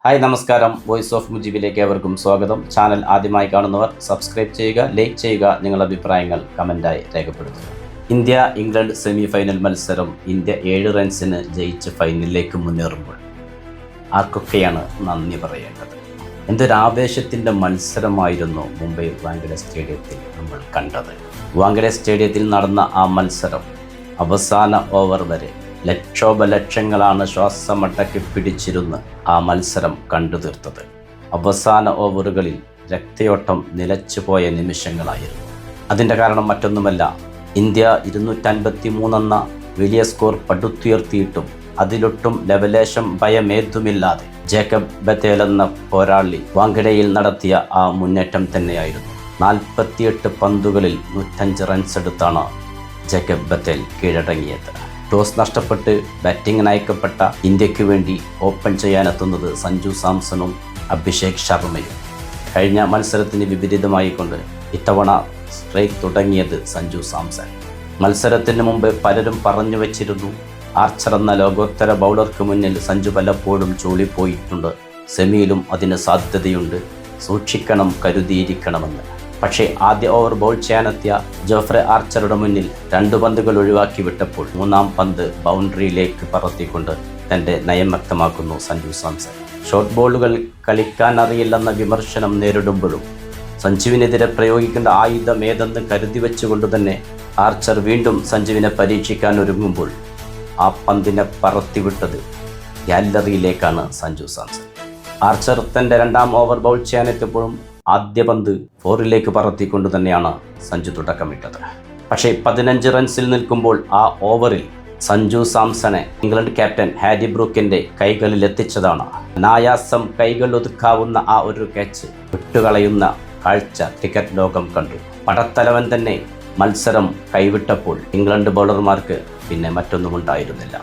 Hi നമസ്കാരം, voice of മുജീബിലേക്ക് ഏവർക്കും സ്വാഗതം. ചാനൽ ആദ്യമായി കാണുന്നവർ സബ്സ്ക്രൈബ് ചെയ്യുക, ലൈക്ക് ചെയ്യുക, നിങ്ങളുടെ അഭിപ്രായങ്ങൾ കമൻറ്റായി രേഖപ്പെടുത്തുക. ഇന്ത്യ ഇംഗ്ലണ്ട് സെമി ഫൈനൽ മത്സരം ഇന്ത്യ 7 റൺസിന് ജയിച്ച് ഫൈനലിലേക്ക് മുന്നേറുമ്പോൾ ആർക്കൊക്കെയാണ് നന്ദി പറയേണ്ടത്? എന്തൊരാവേശത്തിൻ്റെ മത്സരമായിരുന്നു മുംബൈ വാങ്കഡെ സ്റ്റേഡിയത്തിൽ നമ്മൾ കണ്ടത്. വാങ്കഡെ സ്റ്റേഡിയത്തിൽ നടന്ന ആ മത്സരം അവസാന ഓവർ വരെ ലക്ഷോപലക്ഷങ്ങളാണ് ശ്വാസമടക്കി പിടിച്ചിരുന്ന് ആ മത്സരം കണ്ടു തീർത്തത്. അവസാന ഓവറുകളിൽ രക്തയോട്ടം നിലച്ചുപോയ നിമിഷങ്ങളായിരുന്നു. അതിൻ്റെ കാരണം മറ്റൊന്നുമല്ല, ഇന്ത്യ 253 എന്ന വലിയ സ്കോർ പടുത്തുയർത്തിയിട്ടും അതിലൊട്ടും ലവലേശം ഭയമേതുമില്ലാതെ ജേക്കബ് ബത്തേൽ എന്ന പോരാളി വാങ്കഡെയിൽ നടത്തിയ ആ മുന്നേറ്റം തന്നെയായിരുന്നു. 48 പന്തുകളിൽ 105 റൺസ് എടുത്താണ് ജേക്കബ് ബത്തേൽ കീഴടങ്ങിയത്. ടോസ് നഷ്ടപ്പെട്ട് ബാറ്റിങ്ങിന് അയക്കപ്പെട്ട ഇന്ത്യക്ക് വേണ്ടി ഓപ്പൺ ചെയ്യാനെത്തുന്നത് സഞ്ജു സാംസണും അഭിഷേക് ശർമ്മയും. കഴിഞ്ഞ മത്സരത്തിന് വിപരീതമായിക്കൊണ്ട് ഇത്തവണ സ്ട്രൈക്ക് തുടങ്ങിയത് സഞ്ജു സാംസൺ. മത്സരത്തിന് മുമ്പ് പലരും പറഞ്ഞു വച്ചിരുന്നു, ആർച്ചർ എന്ന ലോകോത്തര ബൗളർക്ക് മുന്നിൽ സഞ്ജു പലപ്പോഴും ചൂളിപ്പോയിട്ടുണ്ട്, സെമിയിലും അതിന് സാധ്യതയുണ്ട്, സൂക്ഷിക്കണം, കരുതിയിരിക്കണമെന്ന്. പക്ഷേ ആദ്യ ഓവർ ബൗൾ ചെയ്യാനെത്തിയ ജോഫ്രെ ആർച്ചറുടെ മുന്നിൽ 2 പന്തുകൾ ഒഴിവാക്കി വിട്ടപ്പോൾ 3-ാം പന്ത് ബൗണ്ടറിയിലേക്ക് പറത്തിക്കൊണ്ട് തൻ്റെ നയം വ്യക്തമാക്കുന്നു സഞ്ജു സാംസൺ. ഷോർട്ട് ബോളുകൾ കളിക്കാനറിയില്ലെന്ന വിമർശനം നേരിടുമ്പോഴും സഞ്ജുവിനെതിരെ പ്രയോഗിക്കേണ്ട ആയുധം ഏതെന്ന് കരുതി വെച്ചുകൊണ്ട് തന്നെ ആർച്ചർ വീണ്ടും സഞ്ജുവിനെ പരീക്ഷിക്കാൻ ഒരുങ്ങുമ്പോൾ ആ പന്തിനെ പറത്തിവിട്ടത് ഗാലറിയിലേക്കാണ് സഞ്ജു സാംസൺ. ആർച്ചർ തൻ്റെ 2-ാം ഓവർ ബൗൾ ചെയ്യാനെത്തിയപ്പോഴും ആദ്യ പന്ത് 4-ലേക്ക് പറത്തിക്കൊണ്ട് തന്നെയാണ് സഞ്ജു തുടക്കമിട്ടത്. പക്ഷേ 15 റൺസിൽ നിൽക്കുമ്പോൾ ആ ഓവറിൽ സഞ്ജു സാംസണെ ഇംഗ്ലണ്ട് ക്യാപ്റ്റൻ ഹാരി ബ്രൂക്കിൻ്റെ കൈകളിൽ എത്തിച്ചതാണ്. അനായാസം കൈകൾ ഒതുക്കാവുന്ന ആ ഒരു ക്യാച്ച് വിട്ടുകളയുന്ന കാഴ്ച ക്രിക്കറ്റ് ലോകം കണ്ടു. പടത്തലവൻ തന്നെ മത്സരം കൈവിട്ടപ്പോൾ ഇംഗ്ലണ്ട് ബൗളർമാർക്ക് പിന്നെ മറ്റൊന്നുമുണ്ടായിരുന്നില്ല.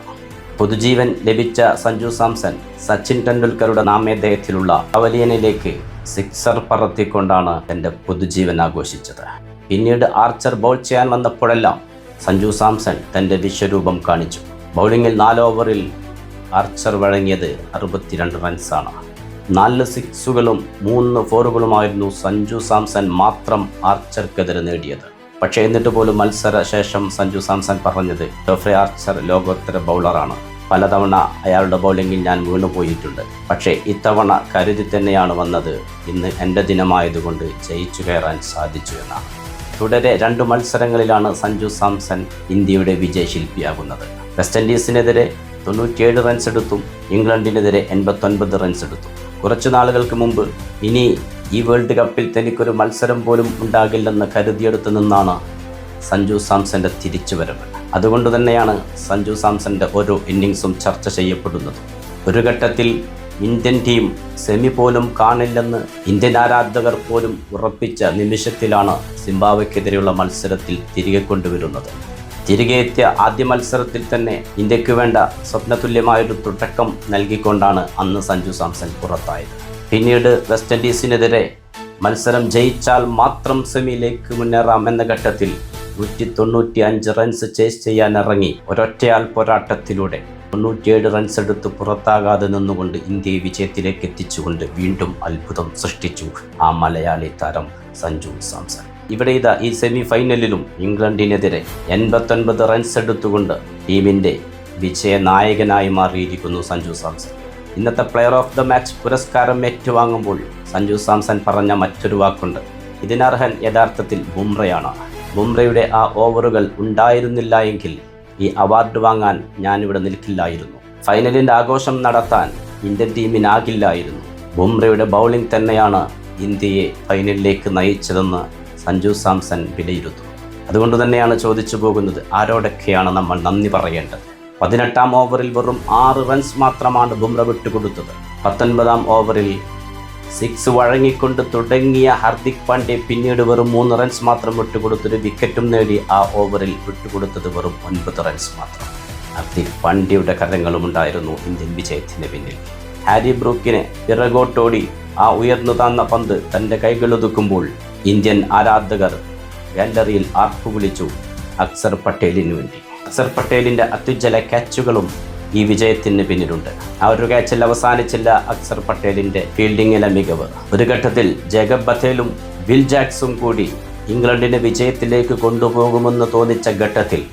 പുതുജീവൻ ലഭിച്ച സഞ്ജു സാംസൺ സച്ചിൻ ടെണ്ടുൽക്കറുടെ നാമധേയത്തിലുള്ള പവലിയനിലേക്ക് സിക്സർ പറത്തിക്കൊണ്ടാണ് തൻ്റെ പുതുജീവൻ ആഘോഷിച്ചത്. പിന്നീട് ആർച്ചർ ബൗൾ ചെയ്യാൻ വന്നപ്പോഴെല്ലാം സഞ്ജു സാംസൺ തൻ്റെ വിശ്വരൂപം കാണിച്ചു. ബൗളിങ്ങിൽ 4 ഓവറിൽ ആർച്ചർ വഴങ്ങിയത് 62 റൺസാണ്. 4 സിക്സുകളും 3 ഫോറുകളുമായിരുന്നു സഞ്ജു സാംസൺ മാത്രം ആർച്ചർക്കെതിരെ നേടിയത്. പക്ഷേ എന്നിട്ട് പോലും മത്സര ശേഷം സഞ്ജു സാംസൺ പറഞ്ഞത്, ജോഫ്രെ ആർച്ചർ ലോകോത്തര ബൗളറാണ്, പലതവണ അയാളുടെ ബൗളിങ്ങിൽ ഞാൻ വീണുപോയിട്ടുണ്ട്, പക്ഷേ ഇത്തവണ കരുതി തന്നെയാണ് വന്നത്, ഇന്ന് എൻ്റെ ദിനമായതുകൊണ്ട് ജയിച്ചു കയറാൻ സാധിച്ചു എന്നാണ്. തുടരെ 2 മത്സരങ്ങളിലാണ് സഞ്ജു സാംസൺ ഇന്ത്യയുടെ വിജയശില്പിയാകുന്നത്. വെസ്റ്റ് ഇൻഡീസിനെതിരെ 97 റൺസ് എടുത്തും ഇംഗ്ലണ്ടിനെതിരെ 89 റൺസ് എടുത്തു. കുറച്ചു നാളുകൾക്ക് മുമ്പ് ഇനി ഈ വേൾഡ് കപ്പിൽ തനിക്കൊരു മത്സരം പോലും ഉണ്ടാകില്ലെന്ന് കരുതിയെടുത്തു നിന്നാണ് സഞ്ജു സാംസന്റെ തിരിച്ചുവരവ്. അതുകൊണ്ട് തന്നെയാണ് സഞ്ജു സാംസന്റെ ഓരോ ഇന്നിങ്സും ചർച്ച ചെയ്യപ്പെടുന്നത്. ഒരു ഘട്ടത്തിൽ ഇന്ത്യൻ ടീം സെമി പോലും കാണില്ലെന്ന് ഇന്ത്യൻ ആരാധകർ പോലും ഉറപ്പിച്ച നിമിഷത്തിലാണ് സിംബാബ്വെക്കെതിരെയുള്ള മത്സരത്തിൽ തിരികെ കൊണ്ടുവരുന്നത്. തിരികെ എത്തിയ ആദ്യ മത്സരത്തിൽ തന്നെ ഇന്ത്യക്ക് വേണ്ട സ്വപ്നതുല്യമായൊരു തുടക്കം നൽകിക്കൊണ്ടാണ് അന്ന് സഞ്ജു സാംസൺ പുറത്തായത്. പിന്നീട് വെസ്റ്റ് ഇൻഡീസിനെതിരെ മത്സരം ജയിച്ചാൽ മാത്രം സെമിയിലേക്ക് മുന്നേറാം എന്ന ഘട്ടത്തിൽ 195 റൺസ് ചേസ് ചെയ്യാനിറങ്ങി ഒരൊറ്റയാൾ പോരാട്ടത്തിലൂടെ 97 റൺസ് എടുത്ത് പുറത്താകാതെ നിന്നുകൊണ്ട് ഇന്ത്യയെ വിജയത്തിലേക്ക് എത്തിച്ചുകൊണ്ട് വീണ്ടും അത്ഭുതം സൃഷ്ടിച്ചു ആ മലയാളി താരം സഞ്ജു സാംസൺ. ഇവിടെ ഇതാ ഈ സെമി ഫൈനലിലും ഇംഗ്ലണ്ടിനെതിരെ 89 റൺസ് എടുത്തുകൊണ്ട് ടീമിൻ്റെ വിജയനായകനായി മാറിയിരിക്കുന്നു സഞ്ജു സാംസൺ. ഇന്നത്തെ പ്ലെയർ ഓഫ് ദ മാച്ച് പുരസ്കാരം ഏറ്റുവാങ്ങുമ്പോൾ സഞ്ജു സാംസൺ പറഞ്ഞ മറ്റൊരു വാക്കുണ്ട്, ഇതിനർഹൻ യഥാർത്ഥത്തിൽ ബുംറയാണ്. ബുംറയുടെ ആ ഓവറുകൾ ഉണ്ടായിരുന്നില്ല എങ്കിൽ ഈ അവാർഡ് വാങ്ങാൻ ഞാനിവിടെ നിൽക്കില്ലായിരുന്നു, ഫൈനലിൻ്റെ ആഘോഷം നടത്താൻ ഇന്ത്യൻ ടീമിനാകില്ലായിരുന്നു. ബുംറയുടെ ബൗളിംഗ് തന്നെയാണ് ഇന്ത്യയെ ഫൈനലിലേക്ക് നയിച്ചതെന്ന് സഞ്ജു സാംസൺ വിലയിരുത്തുന്നു. അതുകൊണ്ട് തന്നെയാണ് ചോദിച്ചു പോകുന്നത്, ആരോടൊക്കെയാണ് നമ്മൾ നന്ദി പറയേണ്ടത്? 18-ാം ഓവറിൽ വെറും 6 റൺസ് മാത്രമാണ് ബുംറ വിട്ടുകൊടുത്തത്. 19-ാം ഓവറിൽ 6 വഴങ്ങിക്കൊണ്ട് തുടങ്ങിയ ഹാർദിക് പാണ്ഡ്യ പിന്നീട് വെറും 3 റൺസ് മാത്രം വിട്ടുകൊടുത്തൊരു വിക്കറ്റും നേടി ആ ഓവറിൽ വിട്ടുകൊടുത്തത് വെറും 9 റൺസ് മാത്രം. ഹാർദിക് പാണ്ഡ്യയുടെ കരങ്ങളും ഉണ്ടായിരുന്നു ഇന്ത്യൻ വിജയത്തിന് പിന്നിൽ. ഹാരി ബ്രൂക്കിനെ പിറകോട്ടോടി ആ ഉയർന്നു താന്ന പന്ത് തൻ്റെ കൈകളൊതുക്കുമ്പോൾ ഇന്ത്യൻ ആരാധകർ ഗാലറിയിൽ ആർപ്പുവിളിച്ചു അക്സർ പട്ടേലിനു വേണ്ടി. അക്സർ പട്ടേലിൻ്റെ അത്യുജ്വല ക്യാച്ചുകളും ഈ വിജയത്തിന് പിന്നിലുണ്ട്. ആ ഒരു ക്യാച്ചിൽ അവസാനിച്ചില്ല അക്സർ പട്ടേലിന്റെ ഫീൽഡിങ്ങിലെ മികവ്. ഒരു ഘട്ടത്തിൽ ജേക്കബ് ബത്തേലും വിൽ ജാക്സും കൂടി ഇംഗ്ലണ്ടിനെ വിജയത്തിലേക്ക് കൊണ്ടുപോകുമെന്ന് തോന്നിച്ച ഘട്ടത്തിൽ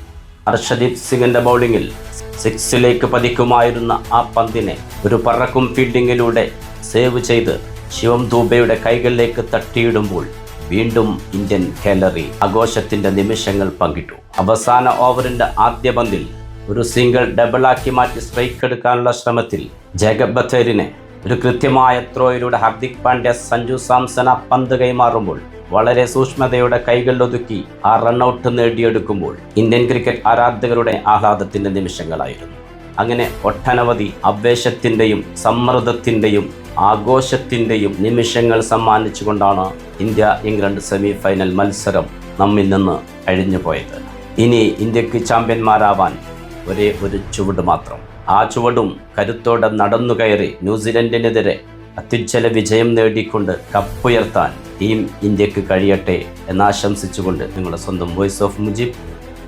ഹർഷദീപ് സിംഗിന്റെ ബൗളിങ്ങിൽ സിക്സിലേക്ക് പതിക്കുമായിരുന്ന ആ പന്തിനെ ഒരു പറക്കും ഫീൽഡിങ്ങിലൂടെ സേവ് ചെയ്ത് ശിവം ദൂബെയുടെ കൈകളിലേക്ക് തട്ടിയിടുമ്പോൾ വീണ്ടും ഇന്ത്യൻ ഗാലറി ആഘോഷത്തിന്റെ നിമിഷങ്ങൾ പങ്കിട്ടു. അവസാന ഓവറിന്റെ ആദ്യ പന്തിൽ ഒരു സിംഗിൾ ഡബിളാക്കി മാറ്റി സ്ട്രൈക്ക് എടുക്കാനുള്ള ശ്രമത്തിൽ ജേക്കബ് ബത്തേലിനെ ഒരു കൃത്യമായ ത്രോയിലൂടെ ഹാർദിക് പാണ്ഡ്യ സഞ്ജു സാംസൺ ആ പന്ത് കൈമാറുമ്പോൾ വളരെ സൂക്ഷ്മതയോടെ കൈകളിലൊതുക്കി ആ റൺഔട്ട് നേടിയെടുക്കുമ്പോൾ ഇന്ത്യൻ ക്രിക്കറ്റ് ആരാധകരുടെ ആഹ്ലാദത്തിന്റെ നിമിഷങ്ങളായിരുന്നു. അങ്ങനെ ഒട്ടനവധി ആവേശത്തിന്റെയും സമ്മർദ്ദത്തിന്റെയും ആഘോഷത്തിന്റെയും നിമിഷങ്ങൾ സമ്മാനിച്ചുകൊണ്ടാണ് ഇന്ത്യ ഇംഗ്ലണ്ട് സെമി ഫൈനൽ മത്സരം നമ്മിൽ നിന്ന് കഴിഞ്ഞു പോയത്. ഇനി ഇന്ത്യക്ക് ചാമ്പ്യന്മാരാവാൻ ഒരേ ഒരു ചുവട് മാത്രം. ആ ചുവടും കരുത്തോടെ നടന്നു കയറി ന്യൂസിലൻഡിനെതിരെ അത്യുജ്വല വിജയം നേടിക്കൊണ്ട് കപ്പുയർത്താൻ ടീം ഇന്ത്യക്ക് കഴിയട്ടെ എന്നാശംസിച്ചുകൊണ്ട് നിങ്ങളുടെ സ്വന്തം വോയിസ് ഓഫ് മുജീബ്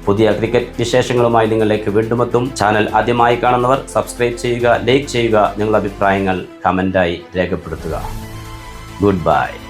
പുതിയ ക്രിക്കറ്റ് വിശേഷങ്ങളുമായി നിങ്ങളിലേക്ക് വീണ്ടും എത്തും. ചാനൽ ആദ്യമായി കാണുന്നവർ സബ്സ്ക്രൈബ് ചെയ്യുക, ലൈക്ക് ചെയ്യുക, നിങ്ങളുടെ അഭിപ്രായങ്ങൾ കമൻ്റായി രേഖപ്പെടുത്തുക. Good bye.